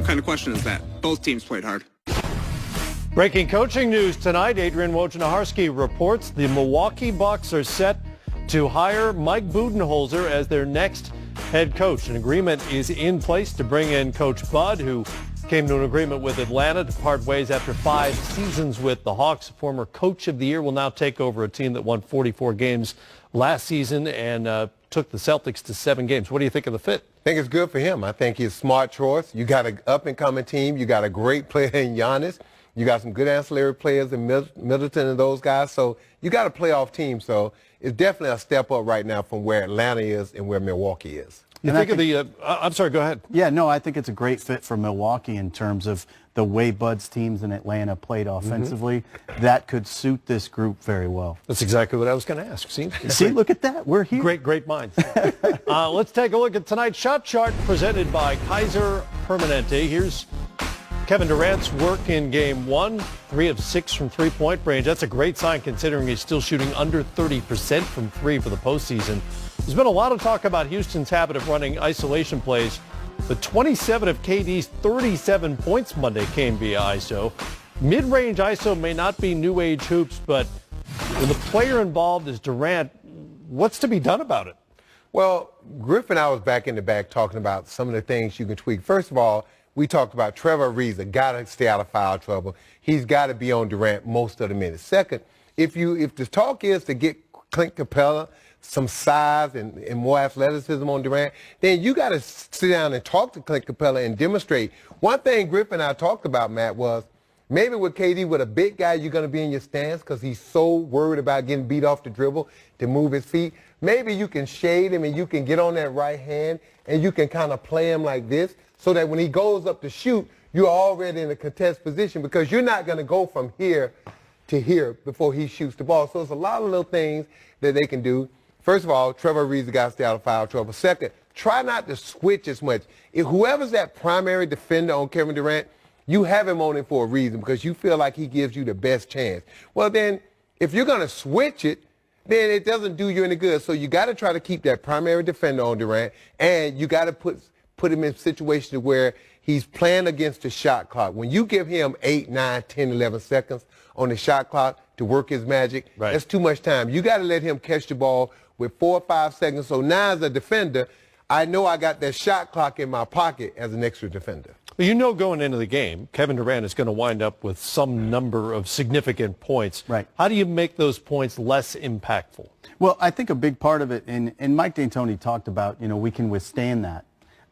What kind of question is that? Both teams played hard. Breaking coaching news tonight. Adrian Wojnarowski reports the Milwaukee Bucks are set to hire Mike Budenholzer as their next head coach. An agreement is in place to bring in Coach Bud, who came to an agreement with Atlanta to part ways after 5 seasons with the Hawks. Former coach of the year will now take over a team that won 44 games last season and took the Celtics to 7 games. What do you think of the fit? I think it's good for him. I think he's a smart choice. You got an up-and-coming team. You got a great player in Giannis. You got some good ancillary players in Middleton and those guys. So you got a playoff team. So it's definitely a step up right now from where Atlanta is and where Milwaukee is. You think of the I'm sorry, go ahead. Yeah, no, I think it's a great fit for Milwaukee in terms of the way Bud's teams in Atlanta played offensively. That could suit this group very well. That's exactly what I was going to ask. See, look at that. We're here. Great minds. Let's take a look at tonight's shot chart presented by Kaiser Permanente. Here's Kevin Durant's work in Game 1, 3 of 6 from three-point range. That's a great sign considering he's still shooting under 30% from 3 for the postseason. There's been a lot of talk about Houston's habit of running isolation plays. The 27 of KD's 37 points Monday came via ISO. Mid-range ISO may not be new age hoops, but when the player involved is Durant, what's to be done about it? Well, Griff and I was back in the back talking about some of the things you can tweak. First of all, we talked about Trevor Ariza, got to stay out of foul trouble. He's got to be on Durant most of the minutes. Second, if the talk is to get Clint Capella some size and more athleticism on Durant, then you got to sit down and talk to Clint Capella and demonstrate. One thing Griff and I talked about, Matt, was maybe with KD, with a big guy, you're going to be in your stance because he's so worried about getting beat off the dribble to move his feet. Maybe you can shade him and you can get on that right hand and you can kind of play him like this so that when he goes up to shoot, you're already in a contest position because you're not going to go from here to here before he shoots the ball. So it's a lot of little things that they can do. First of all, Trevor Ariza got to stay out of foul trouble. Second, try not to switch as much. If whoever's that primary defender on Kevin Durant, you have him on him for a reason because you feel like he gives you the best chance. Well, then, if you're going to switch it, then it doesn't do you any good. So you got to try to keep that primary defender on Durant, and you got to put him in situations where he's playing against the shot clock. When you give him 8, 9, 10, 11 seconds on the shot clock to work his magic, that's too much time. You got to let him catch the ball with 4 or 5 seconds. So now as a defender, I know I got that shot clock in my pocket as an extra defender. Well, you know going into the game, Kevin Durant is going to wind up with some number of significant points. Right. How do you make those points less impactful? Well, I think a big part of it, and Mike D'Antoni talked about, we can withstand that.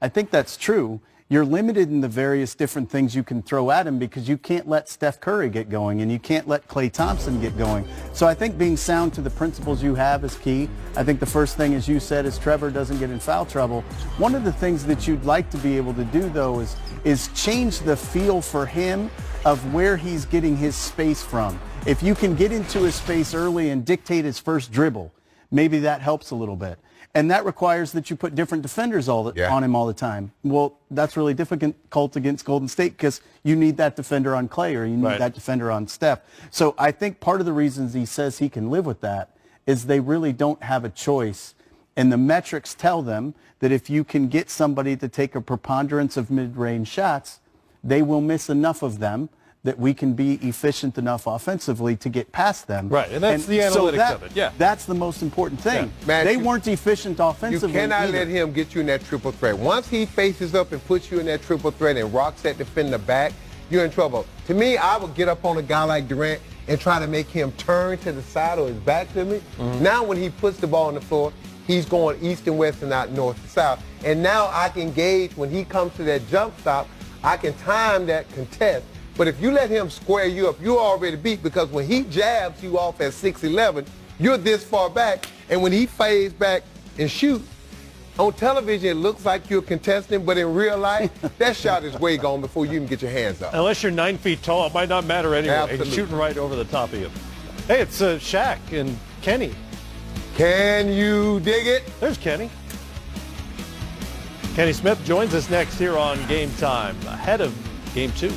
I think that's true. You're limited in the various different things you can throw at him because you can't let Steph Curry get going and you can't let Klay Thompson get going. So I think being sound to the principles you have is key. I think the first thing, as you said, is Trevor doesn't get in foul trouble. One of the things that you'd like to be able to do, though, is change the feel for him of where he's getting his space from. If you can get into his space early and dictate his first dribble, maybe that helps a little bit. And that requires that you put different defenders on him all the time. Well, that's really difficult against Golden State because you need that defender on Klay or you need that defender on Steph. So I think part of the reasons he says he can live with that is they really don't have a choice. And the metrics tell them that if you can get somebody to take a preponderance of mid-range shots, they will miss enough of them that we can be efficient enough offensively to get past them. Right, and that's the analytics of it. Yeah, that's the most important thing. Yeah. Man, they weren't efficient offensively. You cannot let him get you in that triple threat. Once he faces up and puts you in that triple threat and rocks that defender back, you're in trouble. To me, I would get up on a guy like Durant and try to make him turn to the side or his back to me. Now when he puts the ball on the floor, he's going east and west and not north and south. And now I can gauge when he comes to that jump stop, I can time that contest. But if you let him square you up, you're already beat because when he jabs you off at 6'11", you're this far back. And when he fades back and shoots, on television it looks like you're contesting, but in real life, that shot is way gone before you can get your hands up. Unless you're 9 feet tall, it might not matter anyway. Absolutely. He's shooting right over the top of you. Hey, it's Shaq and Kenny. Can you dig it? There's Kenny. Kenny Smith joins us next here on Game Time, ahead of Game 2.